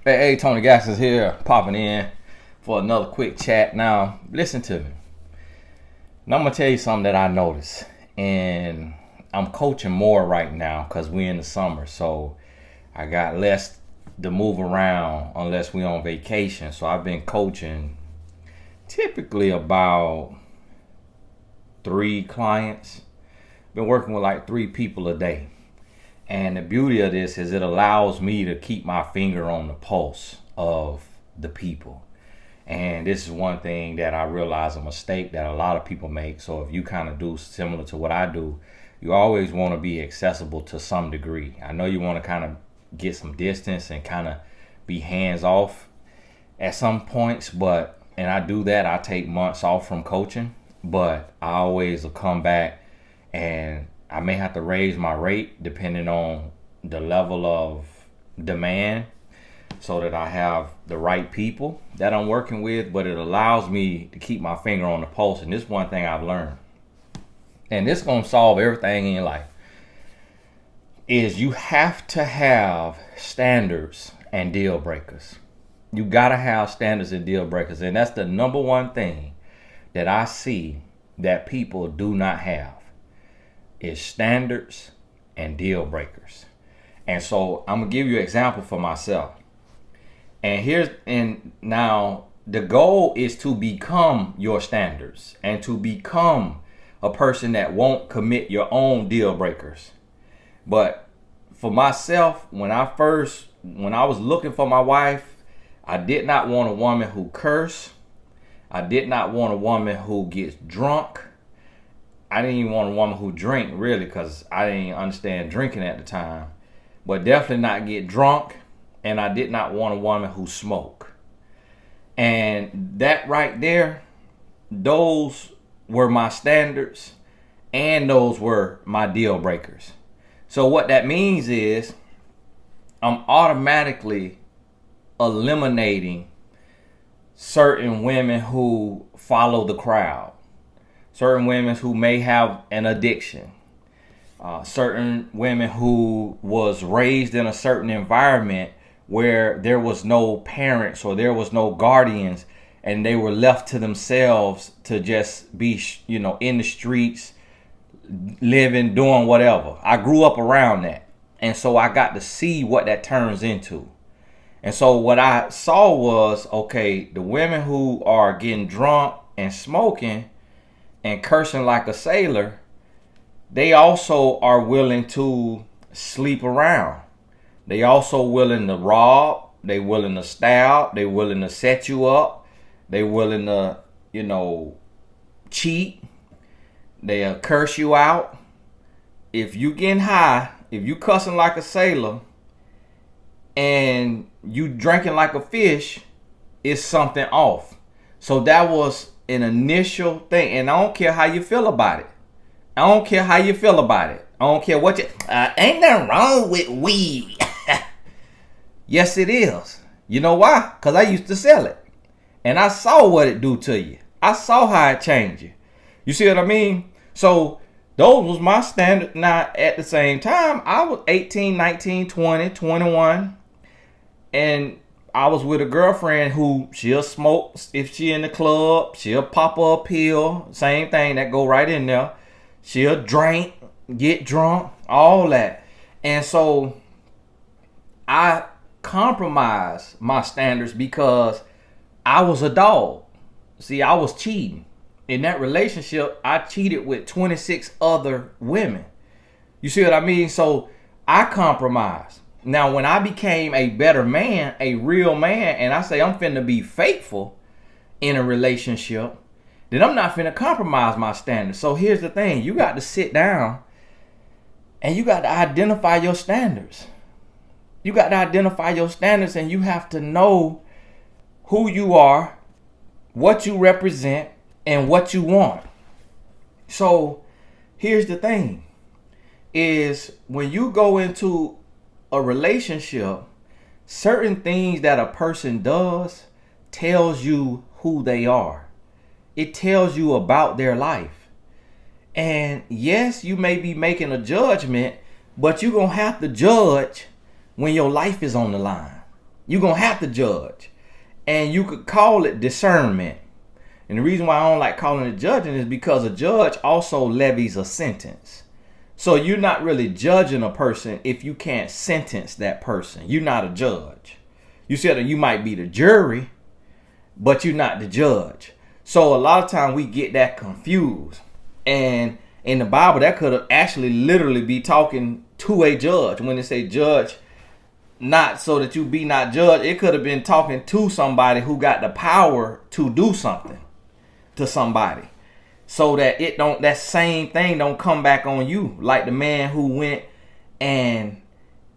Hey, Tony Gas is here, popping in for another quick chat. Now, listen to me. Now, I'm gonna tell you something that I noticed, and I'm coaching more right now because we're in the summer, so I got less to move around unless we're on vacation. So I've been coaching typically about 3 clients. Been working with like 3 people a day. And the beauty of this is it allows me to keep my finger on the pulse of the people. And this is one thing that I realize a mistake that a lot of people make. So if you kind of do similar to what I do, you always want to be accessible to some degree. I know you want to kind of get some distance and kind of be hands off at some points, and I do that. I take months off from coaching, but I always will come back, and I may have to raise my rate depending on the level of demand so that I have the right people that I'm working with, but it allows me to keep my finger on the pulse. And this is one thing I've learned, and this is going to solve everything in your life, is you have to have standards and deal breakers. You got to have standards and deal breakers. And that's the number one thing that I see that people do not have, is standards and deal breakers. And so I'm gonna give you an example for myself. And now the goal is to become your standards and to become a person that won't commit your own deal breakers. But for myself, when I was looking for my wife, I did not want a woman who cursed. I did not want a woman who gets drunk. I didn't even want a woman who drank, really, because I didn't understand drinking at the time. But definitely not get drunk. And I did not want a woman who smoked. And that right there, those were my standards and those were my deal breakers. So what that means is I'm automatically eliminating certain women who follow the crowd. Certain women who may have an addiction. Certain women who was raised in a certain environment where there was no parents or there was no guardians, and they were left to themselves to just be, in the streets, living, doing whatever. I grew up around that. And so I got to see what that turns into. And so what I saw was, okay, the women who are getting drunk and smoking and cursing like a sailor, they also are willing to sleep around. They also willing to rob. They willing to stab. They willing to set you up. They willing to, cheat. They'll curse you out. If you getting high, if you cussing like a sailor and you drinking like a fish, it's something off. So that was an initial thing. And I don't care how you feel about it. I don't care how you feel about it. I don't care what ain't nothing wrong with weed. Yes, it is. You know why? Because I used to sell it. And I saw what it do to you. I saw how it changed you. You see what I mean? So those was my standard. Now, at the same time, I was 18, 19, 20, 21. And I was with a girlfriend who she'll smoke if she in the club. She'll pop her a pill. Same thing, that go right in there. She'll drink, get drunk, all that. And so I compromised my standards because I was a dog. See, I was cheating. In that relationship, I cheated with 26 other women. You see what I mean? So I compromised. Now, when I became a better man, a real man, and I say I'm finna be faithful in a relationship, then I'm not finna compromise my standards. So here's the thing. You got to sit down and you got to identify your standards. You got to identify your standards, and you have to know who you are, what you represent, and what you want. So here's the thing, is when you go into a relationship, certain things that a person does tells you who they are. It tells you about their life. And yes, you may be making a judgment, but you're going to have to judge when your life is on the line. You're going to have to judge. And you could call it discernment. And the reason why I don't like calling it judging is because a judge also levies a sentence. So you're not really judging a person if you can't sentence that person. You're not a judge. You said that you might be the jury, but you're not the judge. So a lot of times we get that confused. And in the Bible, that could have actually literally be talking to a judge. When they say judge, not so that you be not judged, it could have been talking to somebody who got the power to do something to somebody, so that that same thing don't come back on you. Like the man who went and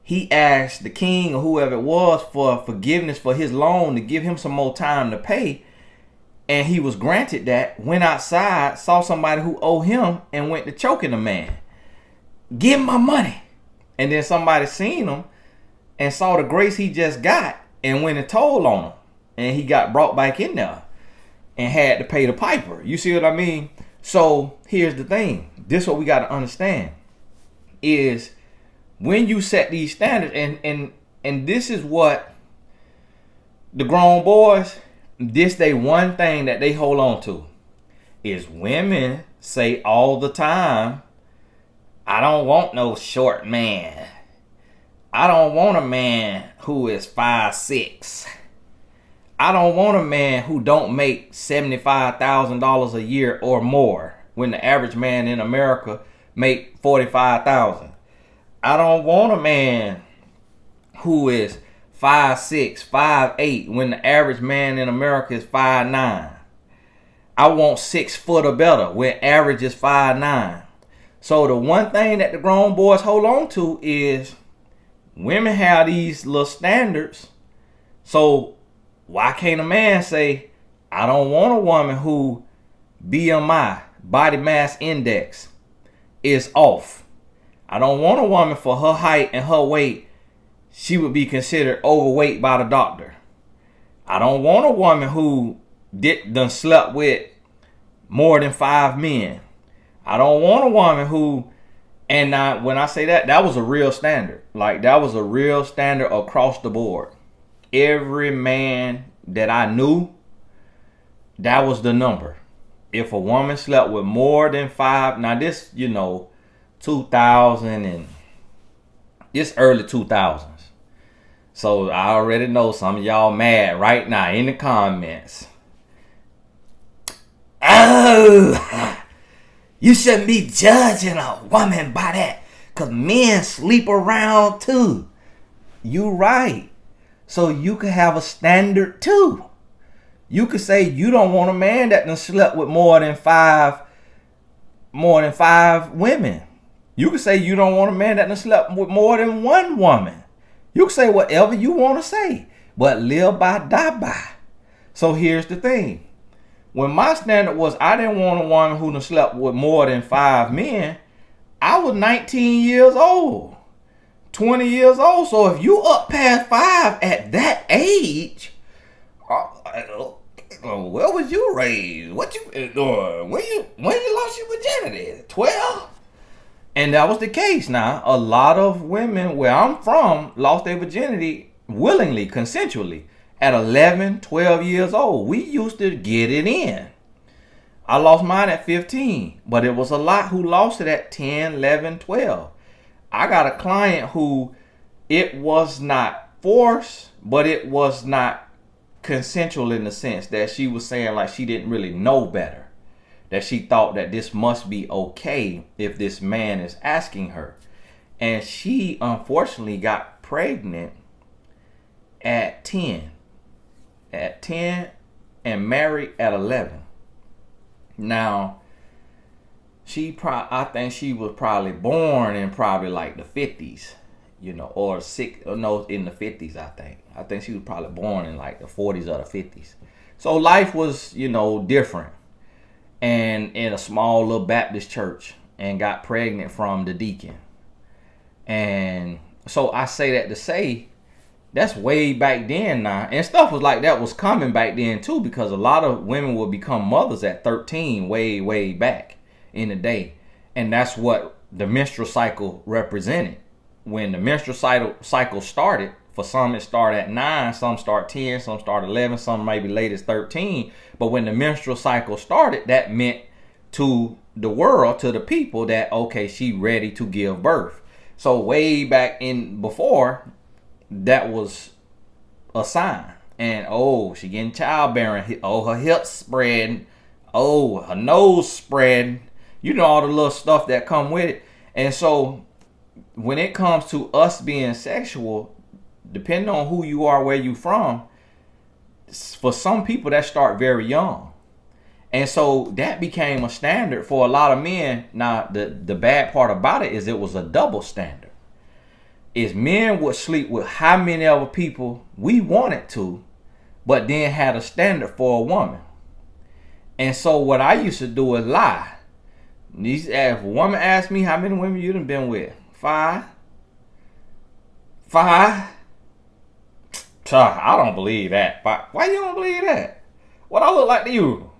he asked the king or whoever it was for forgiveness for his loan to give him some more time to pay, and he was granted that. Went outside, saw somebody who owed him, and went to choking the man. Give him my money. And then somebody seen him and saw the grace he just got and went and told on him, and he got brought back in there and had to pay the piper. You see what I mean? So here's the thing. This is what we got to understand is when you set these standards, and this is what the grown boys, this they one thing that they hold on to is women say all the time, I don't want no short man. I don't want a man who is 5'6". I don't want a man who don't make $75,000 a year or more when the average man in America make $45,000. I don't want a man who is 5'6", 5'8", when the average man in America is 5'9". I want 6 foot or better when average is 5'9". So the one thing that the grown boys hold on to is women have these little standards. So why can't a man say, I don't want a woman who BMI, body mass index, is off. I don't want a woman for her height and her weight, she would be considered overweight by the doctor. I don't want a woman who done slept with more than 5 men. I don't want a woman who, and now when I say that, that was a real standard. Like that was a real standard across the board. Every man that I knew, that was the number. If a woman slept with more than 5, now this, 2000 and it's early 2000s. So I already know some of y'all mad right now in the comments. Oh, you shouldn't be judging a woman by that, because men sleep around too. You right. So you could have a standard too. You could say you don't want a man that done slept with more than five women. You could say you don't want a man that done slept with more than 1 woman. You can say whatever you want to say, but live by, die by. So here's the thing. When my standard was I didn't want a woman who done slept with more than 5 men, I was 19 years old. 20 years old. So if you up past 5 at that age, where was you raised? What you when you lost your virginity? 12? And that was the case. Now, a lot of women where I'm from lost their virginity willingly, consensually, at 11, 12 years old. We used to get it in. I lost mine at 15, but it was a lot who lost it at 10, 11, 12. I got a client who it was not forced, but it was not consensual in the sense that she was saying like she didn't really know better. That she thought that this must be okay if this man is asking her. And she unfortunately got pregnant at 10. At 10 and married at 11. Now, I think she was probably born in probably like the 50s, in the 50s, I think. I think she was probably born in like the 40s or the 50s. So life was, different. And in a small little Baptist church, and got pregnant from the deacon. And so I say that to say, that's way back then now. And stuff was like that was coming back then too, because a lot of women would become mothers at 13 way, way back in the day. And that's what the menstrual cycle represented. When the menstrual cycle started For some, it start at 9, some start 10, some start 11, some maybe late as 13. But when the menstrual cycle started, that meant to the world, to the people, that, okay, she ready to give birth. So way back in before, that was a sign. And, oh, she getting childbearing. Oh, her hips spreading. Oh, her nose spreading. You know, all the little stuff that come with it. And so when it comes to us being sexual, depending on who you are, where you from, for some people that start very young. And so that became a standard for a lot of men. Now, the bad part about it is it was a double standard. Is men would sleep with how many other people we wanted to, but then had a standard for a woman. And so what I used to do is lie. If a woman asked me how many women you done been with, 5. I don't believe that. Why you don't believe that? What I look like to you?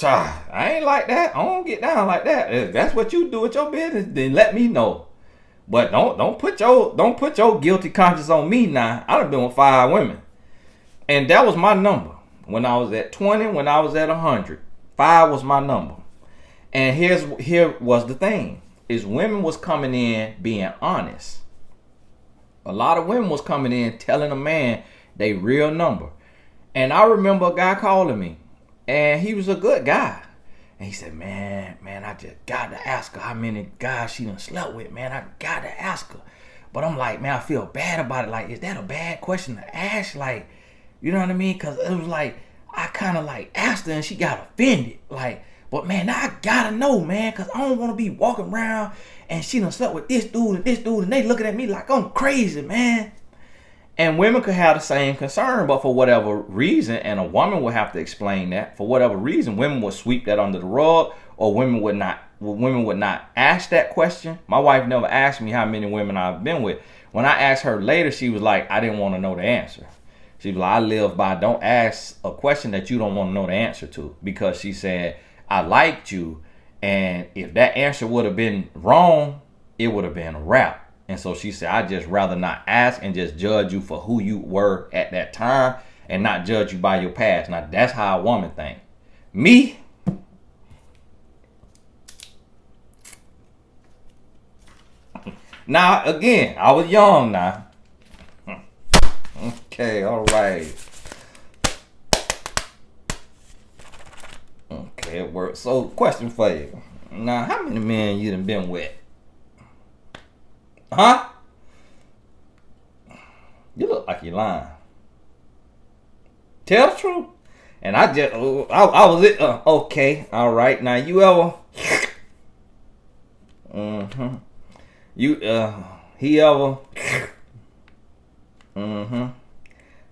I ain't like that. I don't get down like that. If that's what you do with your business, then let me know. But don't put your guilty conscience on me now. I done been with 5 women. And that was my number. When I was at 20, when I was at 100. 5 was my number. And here was the thing. Is women was coming in being honest. A lot of women was coming in telling a man they real number. And I remember a guy calling me. And he was a good guy. And he said, man, I just got to ask her how many guys she done slept with, man. I got to ask her. But I'm like, man, I feel bad about it. Like, is that a bad question to ask? Like, you know what I mean? Because it was like, I kind of like asked her and she got offended. Like, but man, now I got to know, man, because I don't want to be walking around and she done slept with this dude, and they looking at me like I'm crazy, man. And women could have the same concern, but for whatever reason, and a woman would have to explain that, for whatever reason, women would sweep that under the rug, or women would not ask that question. My wife never asked me how many women I've been with. When I asked her later, she was like, I didn't want to know the answer. She was like, I live by don't ask a question that you don't want to know the answer to, because she said, I liked you, and if that answer would have been wrong, it would have been a wrap. And so she said, I'd just rather not ask and just judge you for who you were at that time and not judge you by your past. Now, that's how a woman thinks. Me? Now, again, I was young now. Okay, all right. Okay, it works. So, question for you. Now, how many men you done been with? Huh? You look like you're lying. Tell the truth. And I was it. Okay, all right. Now you ever? He ever?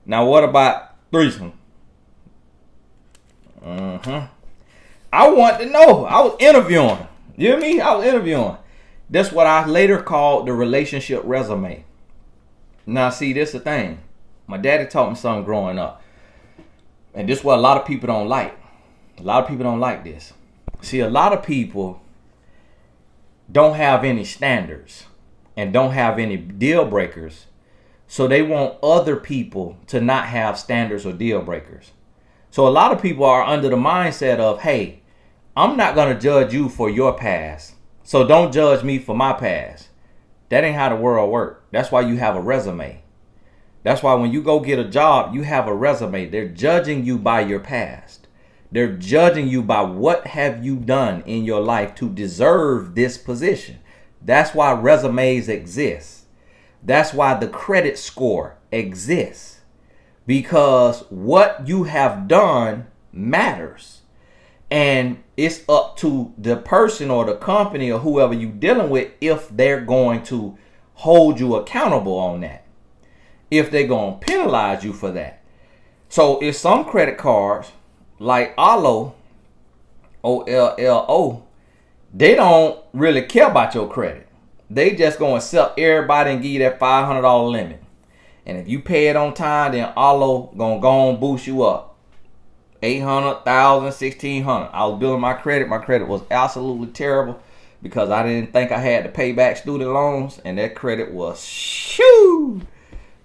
Now what about threesome? I want to know. I was interviewing. You hear me? I was interviewing. That's what I later called the relationship resume. Now, see, this is the thing. My daddy taught me something growing up. And this is what a lot of people don't like. A lot of people don't like this. See, a lot of people don't have any standards and don't have any deal breakers. So they want other people to not have standards or deal breakers. So a lot of people are under the mindset of, hey, I'm not going to judge you for your past. So don't judge me for my past. That ain't how the world works. That's why you have a resume. That's why when you go get a job, you have a resume. They're judging you by your past. They're judging you by what have you done in your life to deserve this position. That's why resumes exist. That's why the credit score exists. Because what you have done matters. And it's up to the person or the company or whoever you're dealing with if they're going to hold you accountable on that. If they're going to penalize you for that. So if some credit cards like Ollo, OLLO, they don't really care about your credit. They just going to accept everybody and give you that $500 limit. And if you pay it on time, then Ollo going to go and boost you up. 800, 1,000, 1,600. I was building my credit. My credit was absolutely terrible because I didn't think I had to pay back student loans, and that credit was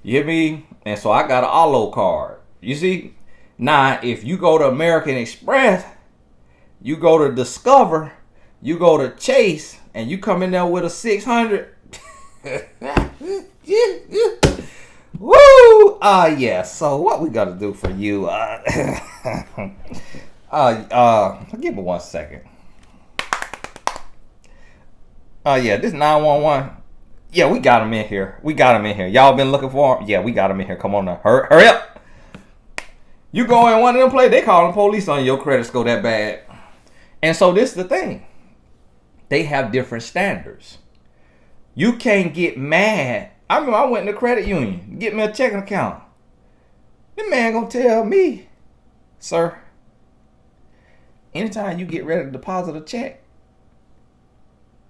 You hear me? And so I got an Alo card. You see? Now, if you go to American Express, you go to Discover, you go to Chase, and you come in there with a 600. Woo! Yeah. So what we got to do for you? Give me 1 second. Yeah, this 911. Yeah, we got him in here. Y'all been looking for him? Yeah, we got him in here. Come on now. Hurry up. You go in one of them places, they calling police on your credit score that bad. And so this is the thing. They have different standards. You can't get mad. I remember I went to the credit union, get me a checking account. The man gonna tell me, sir, anytime you get ready to deposit a check,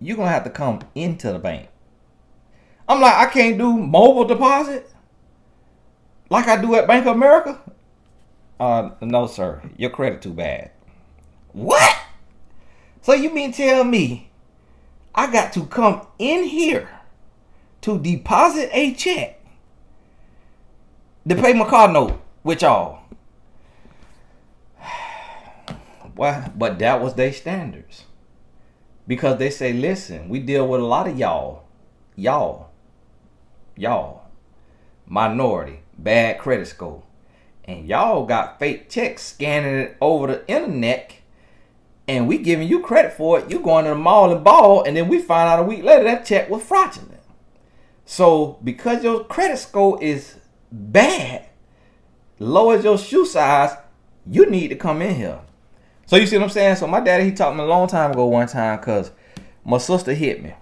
you're gonna have to come into the bank. I'm like, I can't do mobile deposit like I do at Bank of America. No, sir, your credit too bad. What? So you mean tell me I got to come in here to deposit a check to pay my car note with y'all? Well, but that was their standards. Because they say, listen, we deal with a lot of y'all, minority, bad credit score. And y'all got fake checks scanning it over the internet, and we giving you credit for it. You going to the mall and ball, and then we find out a week later that check was fraudulent. So because your credit score is bad, low as your shoe size, you need to come in here. So you see what I'm saying? So my daddy, he taught me a long time ago one time, because my sister hit me.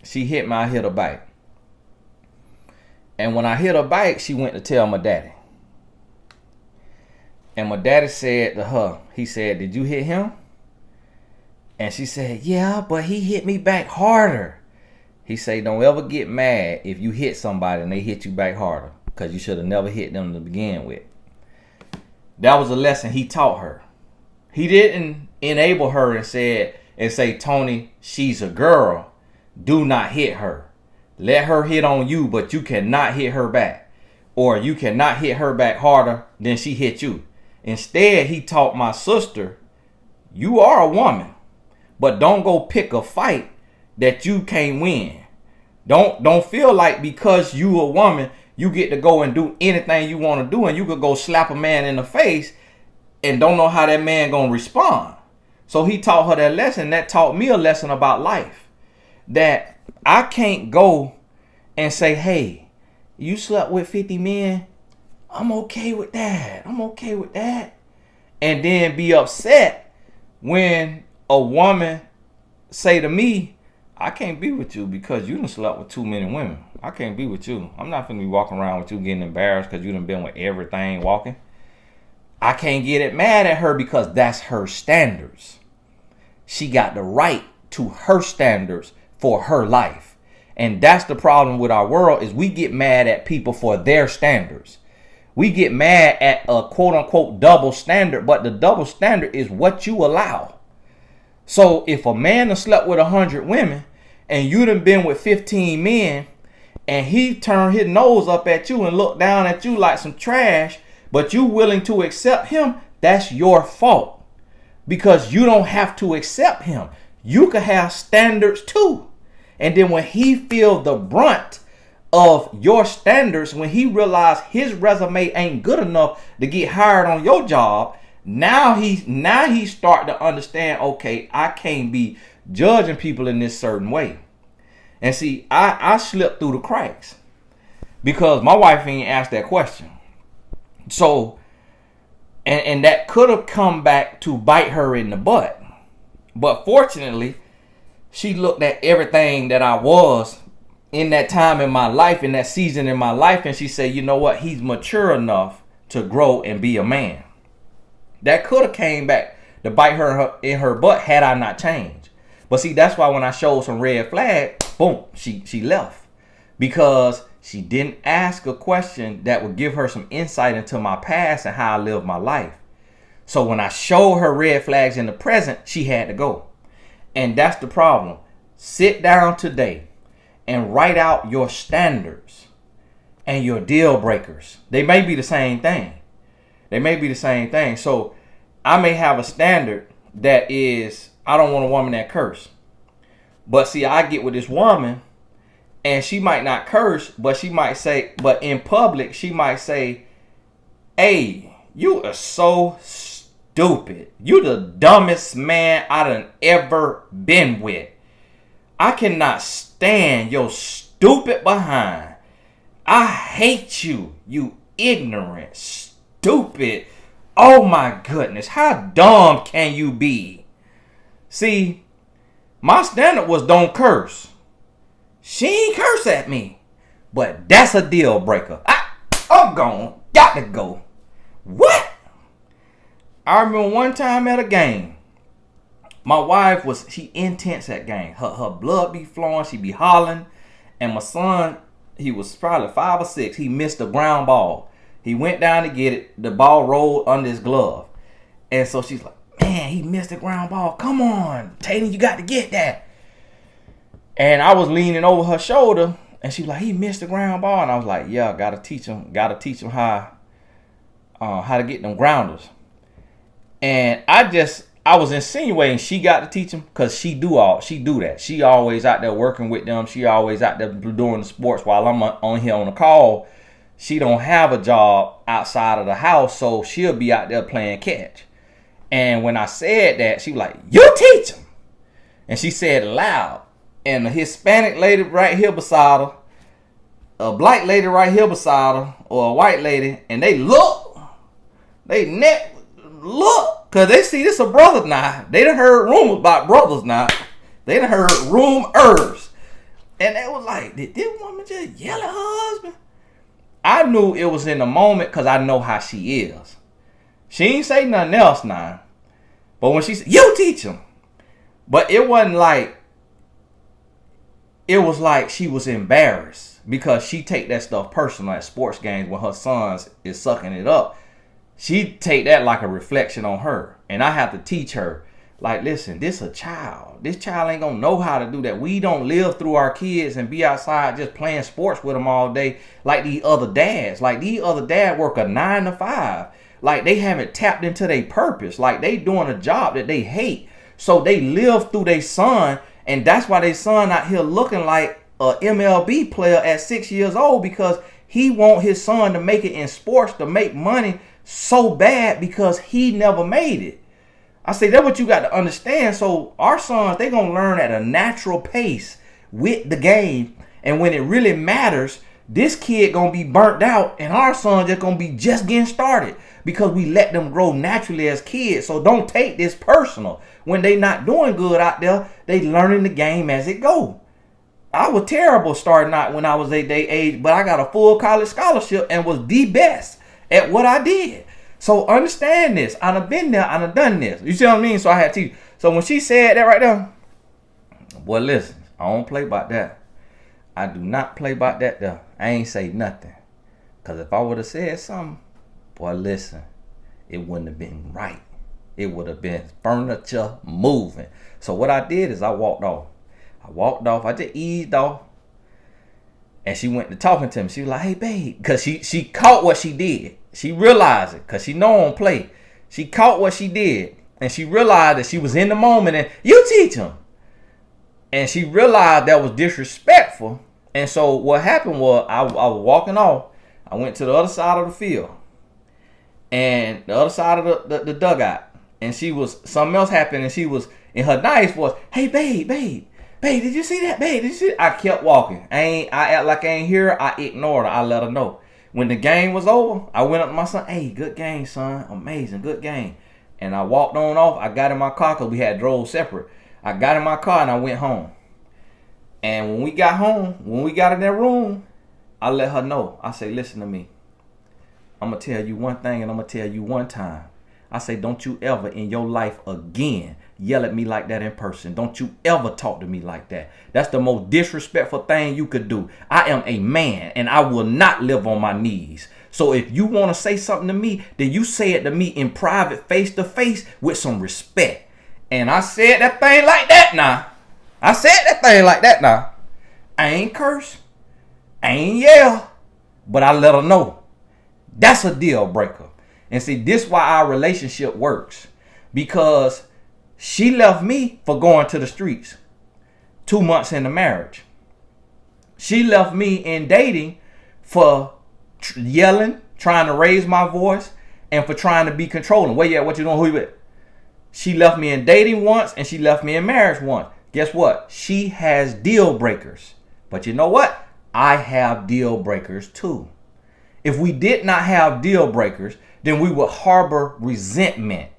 She hit me, I hit her bike. And when I hit her bike, she went to tell my daddy. And my daddy said to her, he said, did you hit him? And she said, yeah, but he hit me back harder. He said, don't ever get mad if you hit somebody and they hit you back harder, because you should have never hit them to begin with. That was a lesson he taught her. He didn't enable her and say, Tony, she's a girl. Do not hit her. Let her hit on you, but you cannot hit her back. Or you cannot hit her back harder than she hit you. Instead, he taught my sister, you are a woman, but don't go pick a fight that you can't win. Don't feel like because you a woman, you get to go and do anything you want to do, and you could go slap a man in the face and don't know how that man gonna respond. So he taught her that lesson. That taught me a lesson about life. That I can't go and say, hey, you slept with 50 men. I'm okay with that. And then be upset when a woman say to me, I can't be with you because you done slept with too many women. I can't be with you. I'm not finna be walking around with you getting embarrassed because you done been with everything walking. I can't get it mad at her because that's her standards. She got the right to her standards for her life. And that's the problem with our world, is we get mad at people for their standards. We get mad at a quote unquote double standard, but the double standard is what you allow. So if a man has slept with 100 women and you done been with 15 men, and he turned his nose up at you and looked down at you like some trash, but you willing to accept him, that's your fault. Because you don't have to accept him. You could have standards too. And then when he feels the brunt of your standards, when he realized his resume ain't good enough to get hired on your job, now he start to understand, okay, I can't be judging people in this certain way. And see, I slipped through the cracks because my wife ain't asked that question. So, and that could have come back to bite her in the butt. But fortunately, she looked at everything that I was in that time in my life, in that season in my life, and she said, you know what? He's mature enough to grow and be a man. That could have came back to bite her in her butt had I not changed. But see, that's why when I showed some red flag, boom, she left. Because she didn't ask a question that would give her some insight into my past and how I lived my life. So when I showed her red flags in the present, she had to go. And that's the problem. Sit down today and write out your standards. and your deal breakers. They may be the same thing. So I may have a standard that is, I don't want a woman that curse. But see, I get with this woman and she might not curse, but she might say, but in public, she might say, hey, you are so stupid. You the dumbest man I done ever been with. I cannot stand your stupid behind. I hate you, you ignorant, stupid. Oh my goodness, how dumb can you be? See, my standard was don't curse. She ain't curse at me, but that's a deal breaker. I'm gone, got to go. What? I remember one time at a game, my wife she intense at game. Her blood be flowing, she be hollering, and my son, he was probably 5 or 6. He missed a ground ball. He went down to get it. The ball rolled under his glove. And so she's like, man, he missed the ground ball. Come on, Tatum, you got to get that. And I was leaning over her shoulder, and she was like, he missed the ground ball. And I was like, yeah, gotta teach him how to get them grounders. And I was insinuating she got to teach him because she do that. She always out there working with them. She always out there doing the sports while I'm on here on the call. She don't have a job outside of the house, so she'll be out there playing catch. And when I said that, she was like, you teach him. And she said it loud. And a Hispanic lady right here beside her, a black lady right here beside her, or a white lady, and they look, because they see this a brother now. They done heard rumors about brothers now. They done heard rumors. And they was like, did this woman just yell at her husband? I knew it was in the moment because I know how she is. She ain't say nothing else now. But when she said, you teach him. But it wasn't like, it was like she was embarrassed because she take that stuff personal at sports games when her sons is sucking it up. She take that like a reflection on her. And I have to teach her, like, listen, this a child. This child ain't gonna know how to do that. We don't live through our kids and be outside just playing sports with them all day like these other dads. Like, these other dads work a 9 to 5. Like, they haven't tapped into their purpose. Like, they doing a job that they hate. So they live through their son. And that's why their son out here looking like a MLB player at 6 years old, because he want his son to make it in sports, to make money so bad because he never made it. I say that's what you got to understand. So our sons, they going to learn at a natural pace with the game. And when it really matters, this kid going to be burnt out and our son just going to be just getting started because we let them grow naturally as kids. So don't take this personal. When they not doing good out there, they learning the game as it go. I was terrible starting out when I was their age, but I got a full college scholarship and was the best at what I did. So understand this. I done been there. I done done this. You see what I mean? So I had to. So when she said that right there, boy, listen, I don't play about that. I do not play about that there. I ain't say nothing. Because if I would have said something, boy, listen, it wouldn't have been right. It would have been furniture moving. So what I did is I walked off. I just eased off. And she went to talking to him. She was like, hey, babe. Because she caught what she did. She realized it because she know I don't play. She caught what she did. And she realized that she was in the moment and you teach him. And she realized that was disrespectful. And so what happened was I was walking off. I went to the other side of the field. And the other side of the dugout. And something else happened. And she was in her nice voice. Hey, babe, did you see that? Babe, did you see that? I kept walking. I act like I ain't here. I ignored her. I let her know. When the game was over, I went up to my son. Hey, good game, son. Amazing, good game. And I walked on off. I got in my car because we had drove separate. I got in my car and I went home. And when we got home, when we got in that room, I let her know. I say, listen to me. I'm going to tell you one thing and I'm going to tell you one time. I say, don't you ever in your life again yell at me like that in person. Don't you ever talk to me like that. That's the most disrespectful thing you could do. I am a man and I will not live on my knees. So if you want to say something to me, then you say it to me in private, face to face with some respect. And I said that thing like that now. I ain't curse. I ain't yell. but I let her know. That's a deal breaker. And see, this is why our relationship works. Because she left me for going to the streets 2 months into marriage. She left me in dating for yelling, trying to raise my voice, and for trying to be controlling. Wait, yeah, what you doing? Who you with? She left me in dating once, and she left me in marriage once. Guess what? She has deal breakers. But you know what? I have deal breakers too. If we did not have deal breakers, then we would harbor resentment.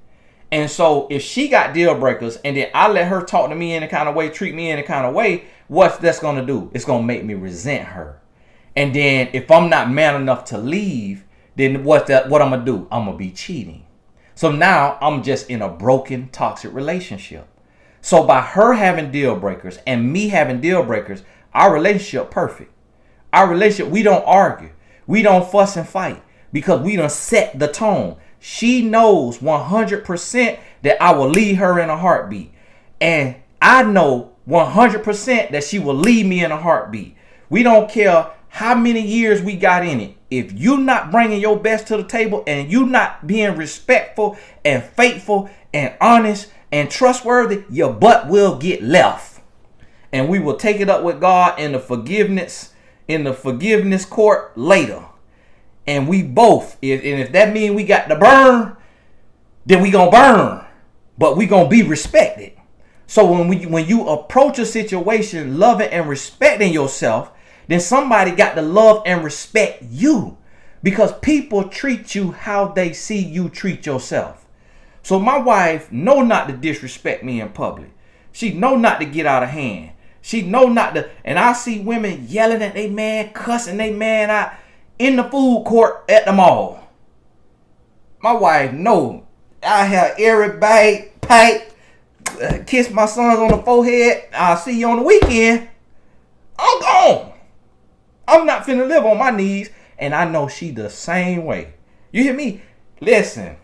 And so if she got deal breakers and then I let her talk to me in a kind of way, treat me in a kind of way, what's that's going to do? It's going to make me resent her. And then if I'm not man enough to leave, then what I'm going to do? I'm going to be cheating. So now I'm just in a broken, toxic relationship. So by her having deal breakers and me having deal breakers, our relationship perfect. Our relationship, we don't argue. We don't fuss and fight because we done set the tone. She knows 100% that I will leave her in a heartbeat. And I know 100% that she will leave me in a heartbeat. We don't care how many years we got in it. If you not bringing your best to the table and you not being respectful and faithful and honest and trustworthy, your butt will get left. And we will take it up with God in the forgiveness court later. And we both, if that means we got to burn, then we gonna burn. But we gonna be respected. So when you approach a situation loving and respecting yourself, then somebody got to love and respect you. Because people treat you how they see you treat yourself. So my wife know not to disrespect me in public. She know not to get out of hand. She know not to, and I see women yelling at they man, cussing they man out in the food court at the mall. My wife know I have every bag, pipe, kiss my sons on the forehead. I'll see you on the weekend. I'm gone. I'm not finna live on my knees. And I know she the same way. You hear me? Listen.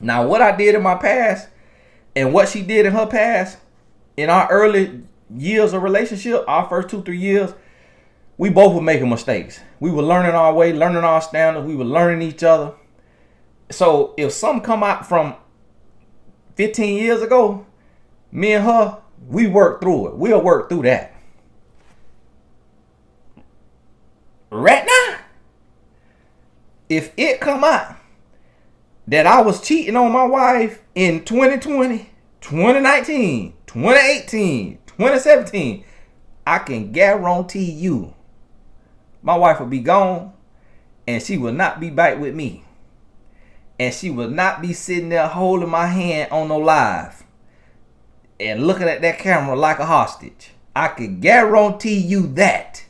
Now what I did in my past and what she did in her past, in our early years of relationship, our first 2-3 years, we both were making mistakes. We were learning our way, learning our standards. We were learning each other. So if something come out from 15 years ago, me and her, we worked through it. We'll work through that. Right now, if it come out that I was cheating on my wife in 2020, 2019, 2018, 2017, I can guarantee you my wife will be gone and she will not be back with me. And she will not be sitting there holding my hand on no live and looking at that camera like a hostage. I can guarantee you that.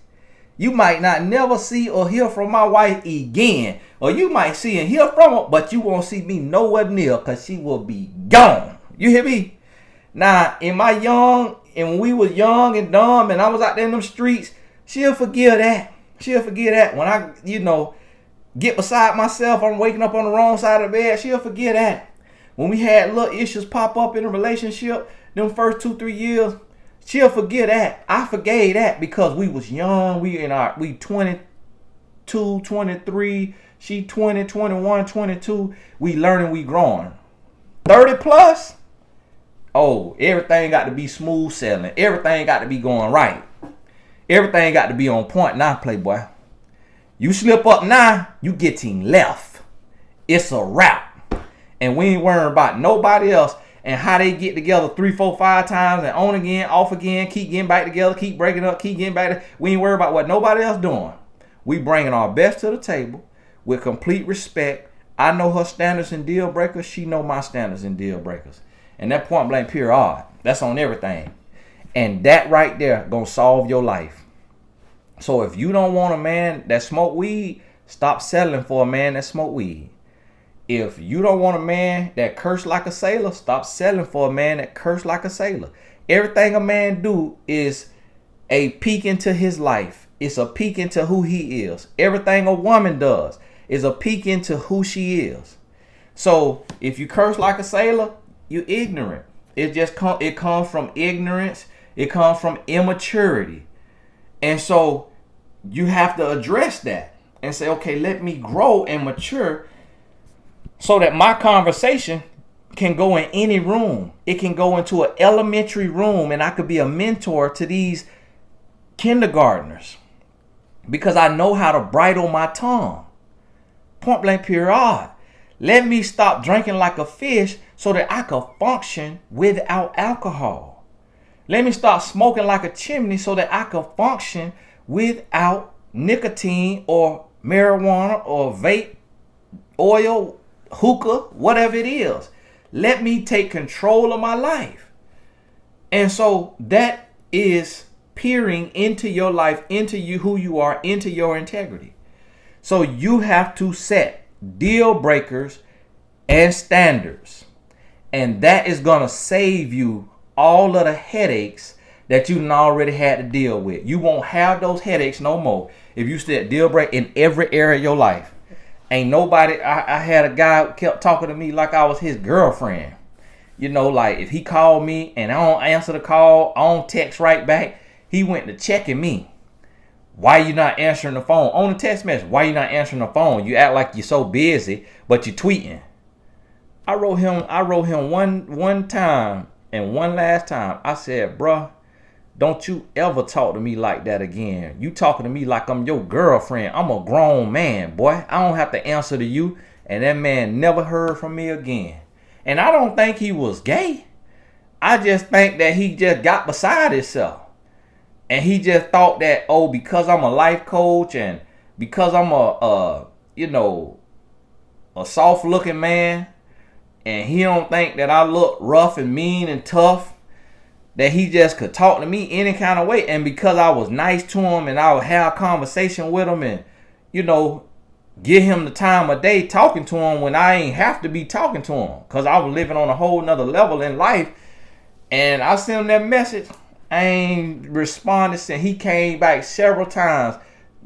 You might not never see or hear from my wife again. Or you might see and hear from her, but you won't see me nowhere near because she will be gone. You hear me? Now, when we was young and dumb and I was out there in them streets, she'll forgive that. When I, get beside myself, I'm waking up on the wrong side of the bed, she'll forgive that. When we had little issues pop up in a relationship, them first 2-3 years, she'll forget that. I forgave that because we was young. We 22, 23. She 20, 21, 22. We learning, we growing. 30 plus. Oh, everything got to be smooth sailing. Everything got to be going right. Everything got to be on point now, playboy. You slip up now, you getting left. It's a wrap. And we ain't worrying about nobody else and how they get together 3, 4, 5 times and on again, off again, keep getting back together, keep breaking up, keep getting back. We ain't worried about what nobody else doing. We bringing our best to the table with complete respect. I know her standards and deal breakers. She know my standards and deal breakers. And that point blank pure odd. That's on everything. And that right there gonna solve your life. So if you don't want a man that smoke weed, stop settling for a man that smoke weed. If you don't want a man that curse like a sailor, stop settling for a man that curse like a sailor. Everything a man do is a peek into his life. It's a peek into who he is. Everything a woman does is a peek into who she is. So if you curse like a sailor, you're ignorant. It comes from ignorance. It comes from immaturity. And so you have to address that and say, okay, let me grow and mature so that my conversation can go in any room. It can go into an elementary room and I could be a mentor to these kindergartners because I know how to bridle my tongue. Point blank period. Let me stop drinking like a fish so that I could function without alcohol. Let me start smoking like a chimney so that I could function without nicotine or marijuana or vape, oil, hookah, whatever it is. Let me take control of my life. And so that is peering into your life, into you, who you are, into your integrity. So you have to set deal breakers and standards. And that is going to save you all of the headaches that you already had to deal with. You won't have those headaches no more if you set deal break in every area of your life. Ain't nobody, I had a guy kept talking to me like I was his girlfriend. You know, like if he called me and I don't answer the call, I don't text right back, he went to checking me. Why you not answering the phone? On the text message, why you not answering the phone? You act like you're so busy, but you're tweeting. I wrote him one time and one last time. I said, bruh, don't you ever talk to me like that again. You talking to me like I'm your girlfriend. I'm a grown man, boy. I don't have to answer to you. And that man never heard from me again. And I don't think he was gay. I just think that he just got beside himself. And he just thought that, oh, because I'm a life coach and because I'm a soft looking man, and he don't think that I look rough and mean and tough, that he just could talk to me any kind of way. And because I was nice to him and I would have a conversation with him and, give him the time of day talking to him when I ain't have to be talking to him because I was living on a whole nother level in life. And I sent him that message. I ain't responded since. He came back several times.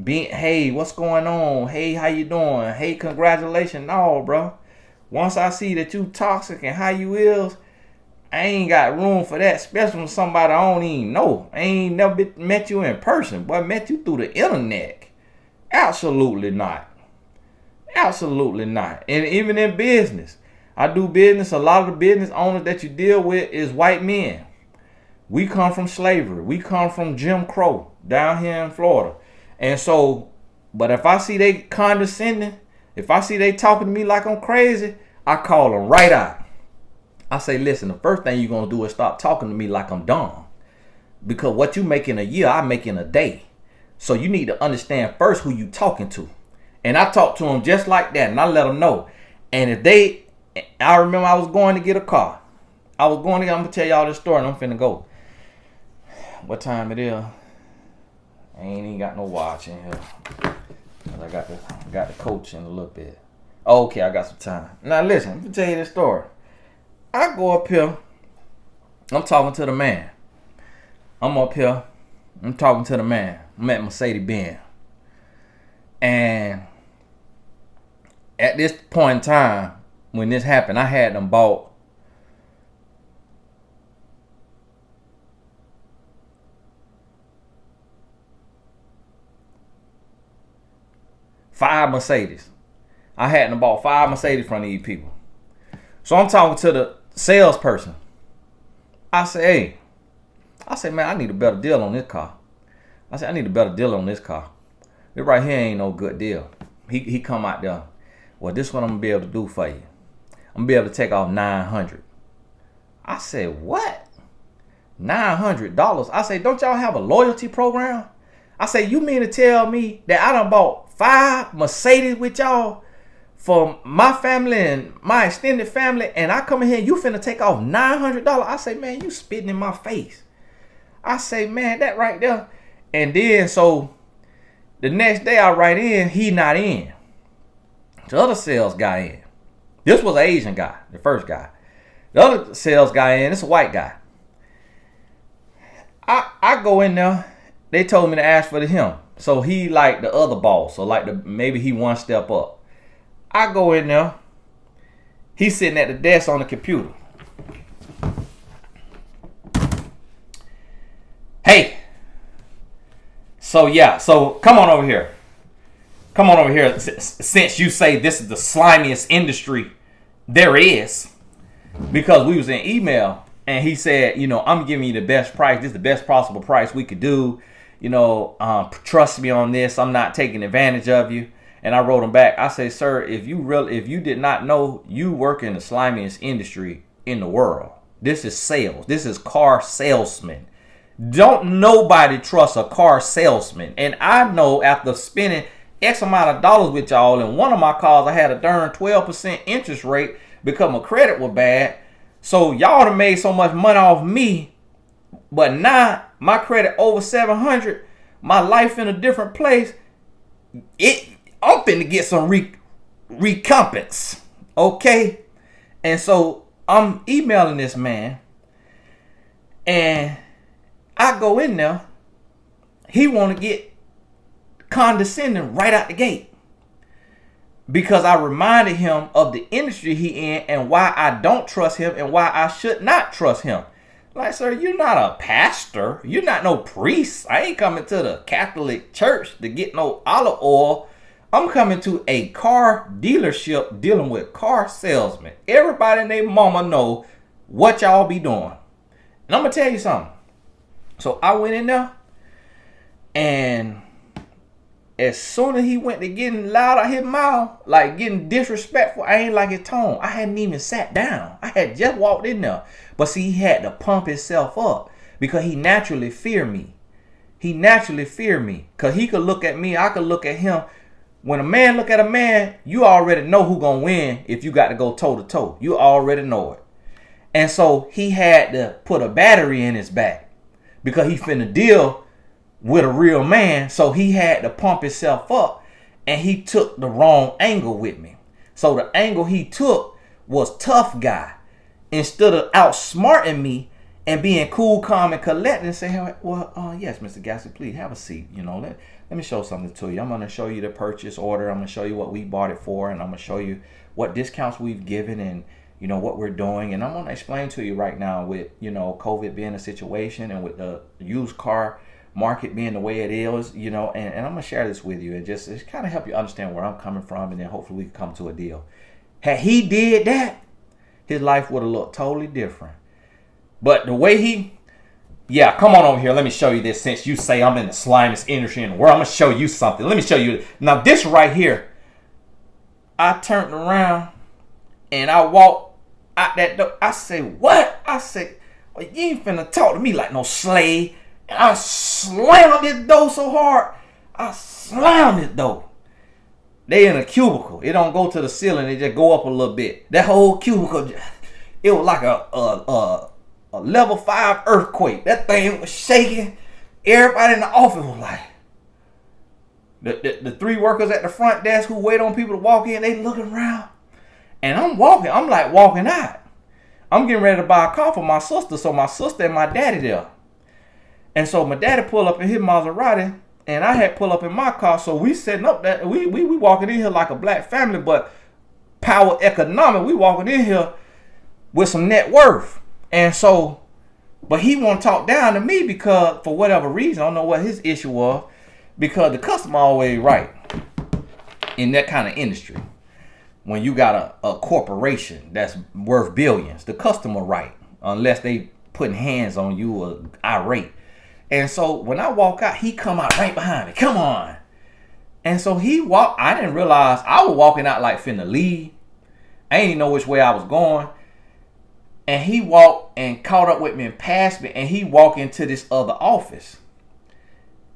Hey, what's going on? Hey, how you doing? Hey, congratulations. No, bro. Once I see that you toxic and how you is, I ain't got room for that, especially when somebody I don't even know. I ain't never met you in person, but I met you through the internet. Absolutely not. Absolutely not. And even in business, I do business. A lot of the business owners that you deal with is white men. We come from slavery. We come from Jim Crow down here in Florida. And so, but if I see they condescending, if I see they talking to me like I'm crazy, I call them right out. I say, listen, the first thing you're going to do is stop talking to me like I'm dumb. Because what you make in a year, I make in a day. So you need to understand first who you talking to. And I talked to them just like that. And I let them know. And I remember I was going to get a car. I'm going to tell y'all this story and I'm finna go. What time it is? I ain't even got no watch in here. I got the coach in a little bit. Okay, I got some time. Now listen, let me tell you this story. I go up here. I'm talking to the man. I'm up here. I'm talking to the man. I'm at Mercedes-Benz. And at this point in time, when this happened, I had them bought five Mercedes. I had them bought 5 Mercedes from these people. So I'm talking to the salesperson. I say, man, I need a better deal on this car. I need a better deal on this car. This right here ain't no good deal. He come out there. Well, this is what I'm going to be able to do for you. I'm going to be able to take off $900. I said, what? $900? I say, don't y'all have a loyalty program? I say, you mean to tell me that I done bought 5 Mercedes with y'all for my family and my extended family, and I come in here and you finna take off $900? I say, man, you spitting in my face. I say, man, that right there. And then, so the next day I write in, he not in. The other sales guy in. This was an Asian guy, the first guy. The other sales guy in, it's a white guy. I go in there. They told me to ask for him. So he like the other boss. So like maybe he one step up. I go in there. He's sitting at the desk on the computer. Hey, So yeah, so come on over here. Come on over here. Since you say this is the slimiest industry there is, because we was in email and he said, I'm giving you the best price. This is the best possible price we could do. Trust me on this. I'm not taking advantage of you. And I wrote him back. I say, sir, if you did not know, you work in the slimiest industry in the world. This is sales. This is car salesman. Don't nobody trust a car salesman. And I know after spending X amount of dollars with y'all, in one of my cars, I had a darn 12% interest rate because my credit was bad. So y'all done made so much money off me. But now my credit over 700, my life in a different place. I'm finna get some recompense. Okay? And so I'm emailing this man. And I go in there. He want to get condescending right out the gate. Because I reminded him of the industry he in and why I don't trust him and why I should not trust him. Like, sir, you're not a pastor. You're not no priest. I ain't coming to the Catholic Church to get no olive oil. I'm coming to a car dealership dealing with car salesmen. Everybody and their mama know what y'all be doing. And I'm going to tell you something. So I went in there, and as soon as he went to getting loud out his mouth, like getting disrespectful, I ain't like his tone. I hadn't even sat down. I had just walked in there. But see, he had to pump himself up because he naturally fear me. He naturally fear me because he could look at me. I could look at him. When a man look at a man, you already know who gonna win if you got to go toe to toe. You already know it. And so he had to put a battery in his back because he finna deal with a real man. So he had to pump himself up, and he took the wrong angle with me. So the angle he took was tough guy. Instead of outsmarting me and being cool, calm, and collected and say, well, yes, Mr. Gasser, please have a seat. Let me show something to you. I'm going to show you the purchase order. I'm going to show you what we bought it for, and I'm going to show you what discounts we've given and, what we're doing. And I'm going to explain to you right now with, COVID being a situation and with the used car market being the way it is, and I'm going to share this with you and just kind of help you understand where I'm coming from, and then hopefully we can come to a deal. Had he did that, his life would have looked totally different. But the way come on over here. Let me show you this. Since you say I'm in the slimiest industry in the world, I'm going to show you something. Let me show you. Now, this right here, I turned around and I walked out that door. I say, what? I say, well, you ain't finna talk to me like no slave. And I slammed this door so hard. I slammed it door. They in a cubicle. It don't go to the ceiling. It just go up a little bit. That whole cubicle, it was like a level 5 earthquake. That thing was shaking. Everybody in the office was like, the 3 workers at the front desk who wait on people to walk in, they looking around. And I'm walking. I'm like walking out. I'm getting ready to buy a car for my sister. So my sister and my daddy there. And so my daddy pulled up in his Maserati, and I had pulled up in my car. So we setting up that we walking in here like a black family, but power economic. We walking in here with some net worth. And so, but he want to talk down to me because for whatever reason, I don't know what his issue was, because the customer always right in that kind of industry. When you got a corporation that's worth billions, the customer right, unless they putting hands on you or irate. And so when I walk out, he come out right behind me. Come on. And so he walked. I didn't realize I was walking out like finna leave. I didn't even know which way I was going. And he walked and caught up with me and passed me. And he walked into this other office.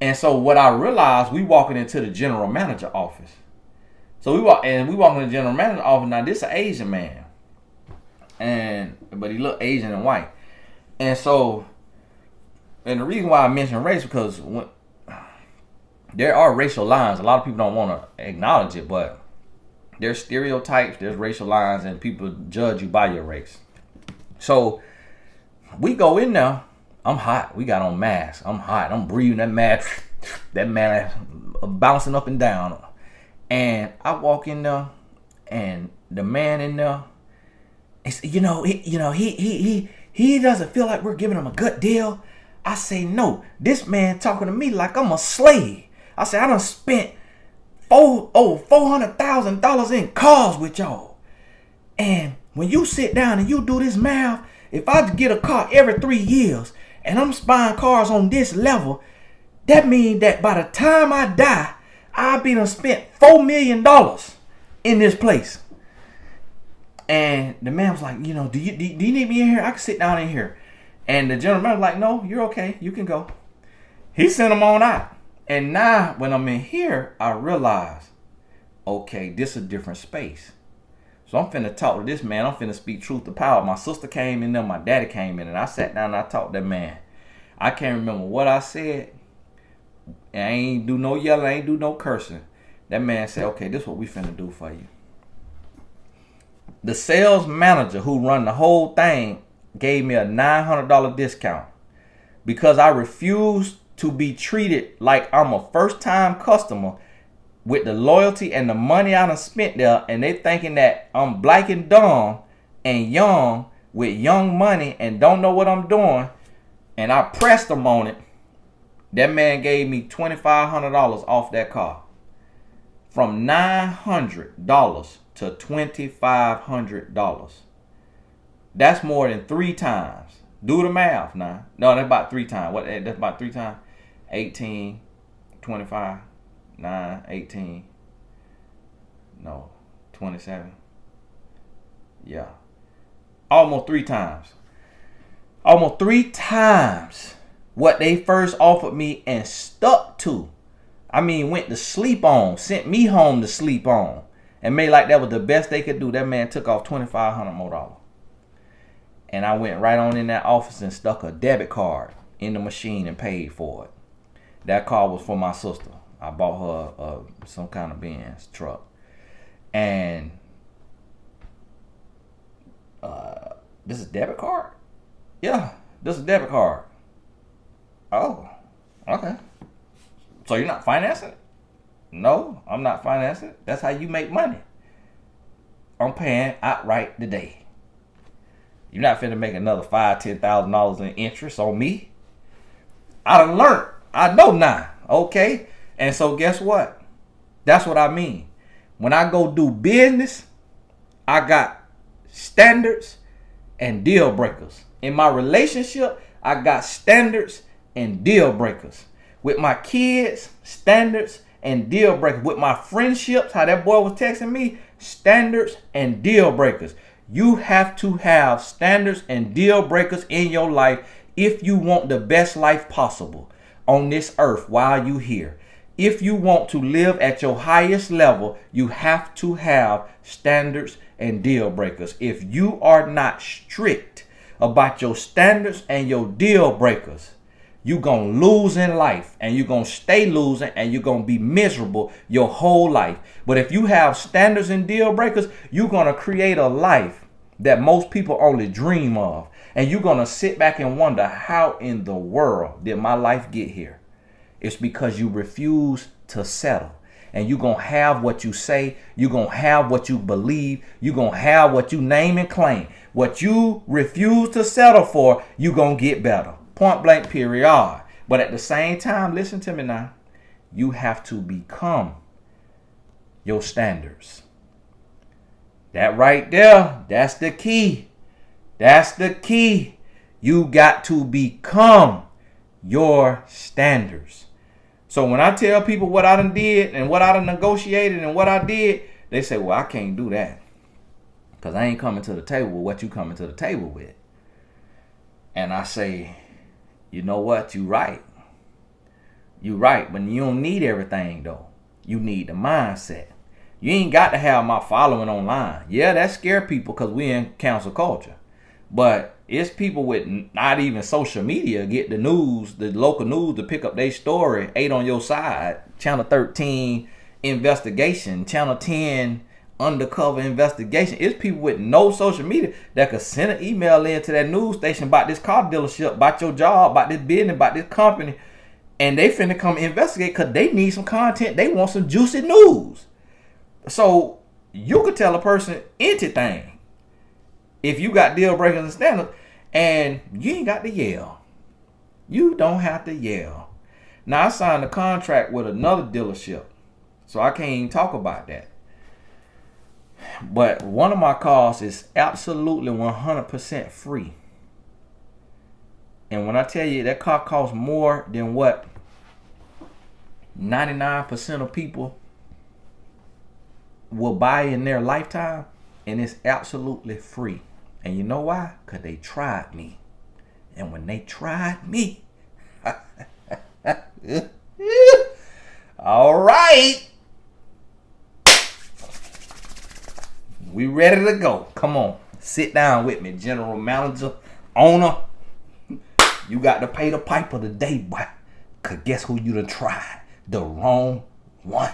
And so what I realized, we walking into the general manager office. So we walk in the general manager office. Now this is an Asian man. But he looked Asian and white. And so, and the reason why I mention race, because there are racial lines. A lot of people don't want to acknowledge it, but there's stereotypes, there's racial lines, and people judge you by your race. So we go in there. I'm hot. We got on masks. I'm hot. I'm breathing that mask bouncing up and down. And I walk in there, and the man in there, he doesn't feel like we're giving him a good deal. I say, no, this man talking to me like I'm a slave. I say, I done spent $400,000 in cars with y'all. And when you sit down and you do this math, if I get a car every 3 years and I'm buying cars on this level, that means that by the time I die, I'll be done spent $4 million in this place. And the man was like, you know, do you need me in here? I can sit down in here. And the gentleman was like, no, you're okay. You can go. He sent him on out. And now when I'm in here, I realize, okay, this is a different space. So I'm finna talk to this man. I'm finna speak truth to power. My sister came in there. My daddy came in. And I sat down and I talked to that man. I can't remember what I said. And I ain't do no yelling. I ain't do no cursing. That man said, okay, this is what we finna do for you. The sales manager who run the whole thing gave me a $900 discount because I refused to be treated like I'm a first-time customer with the loyalty and the money I done spent there, and they thinking that I'm black and dumb and young with young money and don't know what I'm doing, and I pressed them on it. That man gave me $2,500 off that car. From $900 to $2,500. That's more than 3 times. Do the math now. No, that's about 3 times. What? That's about 3 times. 18, 25, 9, 18. No, 27. Yeah. Almost 3 times. Almost 3 times what they first offered me and stuck to. I mean, went to sleep on. Sent me home to sleep on. And made like that was the best they could do. That man took off $2,500 more. And I went right on in that office and stuck a debit card in the machine and paid for it. That car was for my sister. I bought her some kind of Benz truck. And this is debit card? Yeah, this is debit card. Oh, okay. So you're not financing it? No, I'm not financing it. That's how you make money. I'm paying outright today. You're not finna make another $5,000, $10,000 in interest on me. I done learned. I know now. Okay? And so guess what? That's what I mean. When I go do business, I got standards and deal breakers. In my relationship, I got standards and deal breakers. With my kids, standards and deal breakers. With my friendships, how that boy was texting me, standards and deal breakers. You have to have standards and deal breakers in your life if you want the best life possible on this earth while you here. If you want to live at your highest level, you have to have standards and deal breakers. If you are not strict about your standards and your deal breakers, you're going to lose in life, and you're going to stay losing, and you're going to be miserable your whole life. But if you have standards and deal breakers, you're going to create a life that most people only dream of. And you're going to sit back and wonder, how in the world did my life get here? It's because you refuse to settle. And you're going to have what you say. You're going to have what you believe. You're going to have what you name and claim. What you refuse to settle for, you're going to get better. Point blank, period. But at the same time, listen to me now. You have to become your standards. That right there, that's the key. That's the key. You got to become your standards. So when I tell people what I done did and what I done negotiated and what I did, they say, well, I can't do that, because I ain't coming to the table with what you coming to the table with. And I say, you know what? You right. You right. But you don't need everything, though. You need the mindset. You ain't got to have my following online. Yeah, that scare people because we in cancel culture. But it's people with not even social media get the news, the local news, to pick up their story. 8 on your side. Channel 13 investigation. Channel 10 undercover investigation. It's people with no social media that could send an email in to that news station about this car dealership, about your job, about this business, about this company, and they finna come investigate because they need some content. They want some juicy news. So you could tell a person anything if you got deal breakers and standards, and you ain't got to yell. You don't have to yell. Now, I signed a contract with another dealership, so I can't even talk about that. But one of my cars is absolutely 100% free. And when I tell you that car costs more than what 99% of people will buy in their lifetime, and it's absolutely free. And you know why? Because they tried me. And when they tried me, all right, we ready to go. Come on, sit down with me, general manager, owner. You got to pay the piper today, boy. Because guess who you done tried? The wrong one.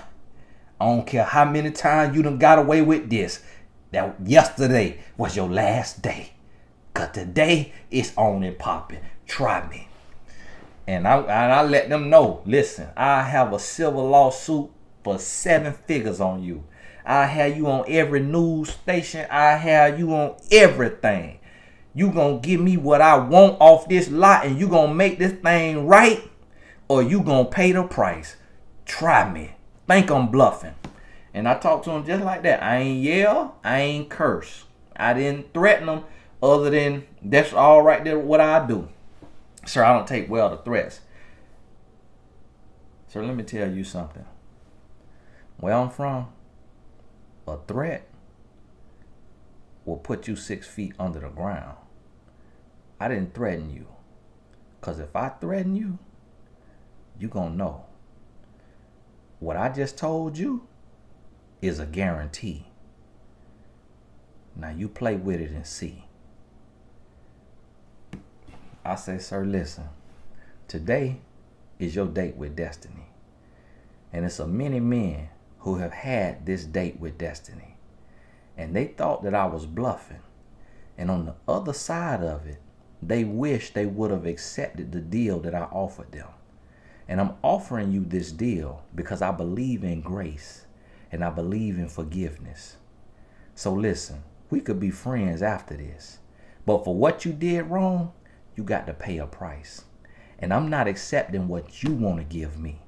I don't care how many times you done got away with this. That yesterday was your last day. Because today it's on and popping. Try me. And I let them know, listen, I have a civil lawsuit for 7 figures on you. I have you on every news station. I have you on everything. You gonna give me what I want off this lot, and you gonna make this thing right, or you gonna pay the price. Try me. Think I'm bluffing. And I talked to him just like that. I ain't yell. I ain't curse. I didn't threaten him other than that's all right there what I do. Sir, I don't take well to threats. Sir, let me tell you something. Where I'm from, a threat will put you 6 feet under the ground. I didn't threaten you. Because if I threaten you, you gonna know. What I just told you is a guarantee. Now you play with it and see. I say, sir, listen. Today is your date with destiny. And it's a many men who have had this date with destiny. And they thought that I was bluffing. And on the other side of it, they wish they would have accepted the deal that I offered them. And I'm offering you this deal because I believe in grace and I believe in forgiveness. So listen, we could be friends after this. But for what you did wrong, you got to pay a price. And I'm not accepting what you want to give me.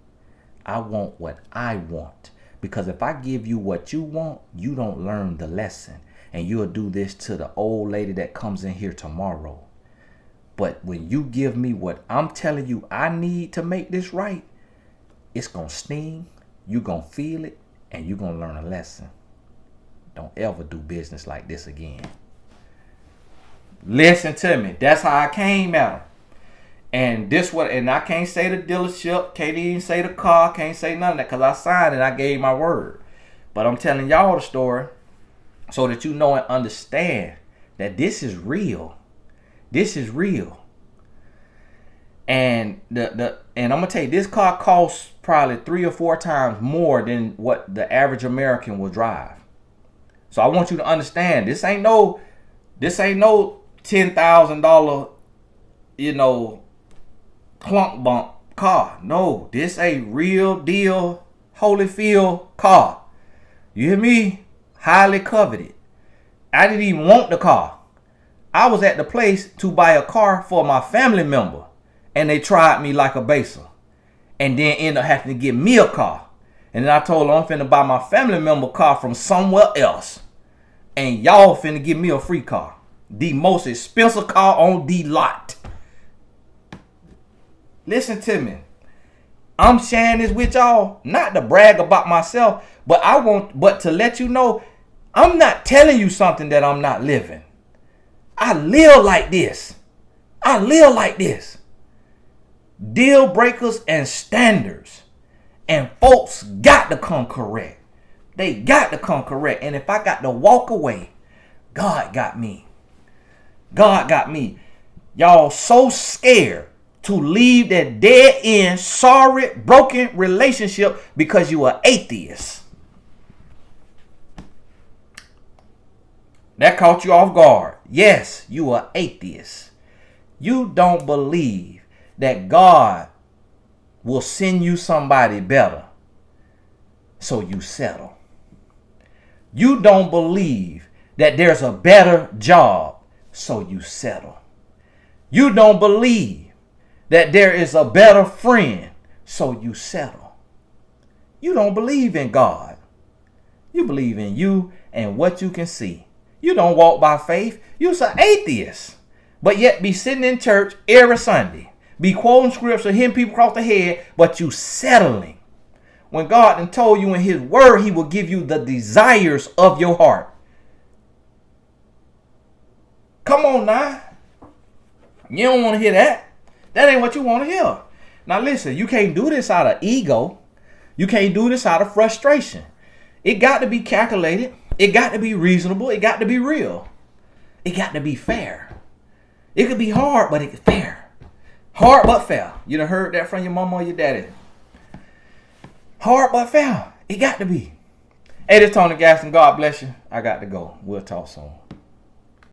I want what I want. Because if I give you what you want, you don't learn the lesson. And you'll do this to the old lady that comes in here tomorrow. But when you give me what I'm telling you I need to make this right, it's going to sting, you're going to feel it, and you're going to learn a lesson. Don't ever do business like this again. Listen to me. That's how I came at him. And I can't say the dealership, can't even say the car, can't say none of that because I signed it, I gave my word. But I'm telling y'all the story so that you know and understand that this is real. This is real. And and I'm gonna tell you, this car costs probably 3 or 4 times more than what the average American will drive. So I want you to understand, this ain't no $10,000, clunk bump car. No, this a real deal Holyfield car. You hear me? Highly coveted. I didn't even want the car. I was at the place to buy a car for my family member, and they tried me like a baser, and then ended up having to give me a car. And then I told them I'm finna buy my family member car from somewhere else, and y'all finna give me a free car, the most expensive car on the lot. Listen to me. I'm sharing this with y'all, not to brag about myself, but to let you know, I'm not telling you something that I'm not living. I live like this. I live like this. Deal breakers and standards. And folks got to come correct. They got to come correct. And if I got to walk away, God got me. God got me. Y'all so scared to leave that dead end, sorry, broken relationship because you are atheist. That caught you off guard. Yes, you are atheist. You don't believe that God will send you somebody better, so you settle. You don't believe that there's a better job, so you settle. You don't believe that there is a better friend, so you settle. You don't believe in God. You believe in you and what you can see. You don't walk by faith. You're an atheist. But yet be sitting in church every Sunday. Be quoting scripture, hitting people across the head, but you settling. When God done told you in his word, he will give you the desires of your heart. Come on now. You don't want to hear that. That ain't what you want to hear. Now listen, you can't do this out of ego. You can't do this out of frustration. It got to be calculated. It got to be reasonable. It got to be real. It got to be fair. It could be hard, but it's fair. Hard but fair. You done heard that from your mama or your daddy. Hard but fair. It got to be. Hey, this is Tony Gaston. God bless you. I got to go. We'll talk soon.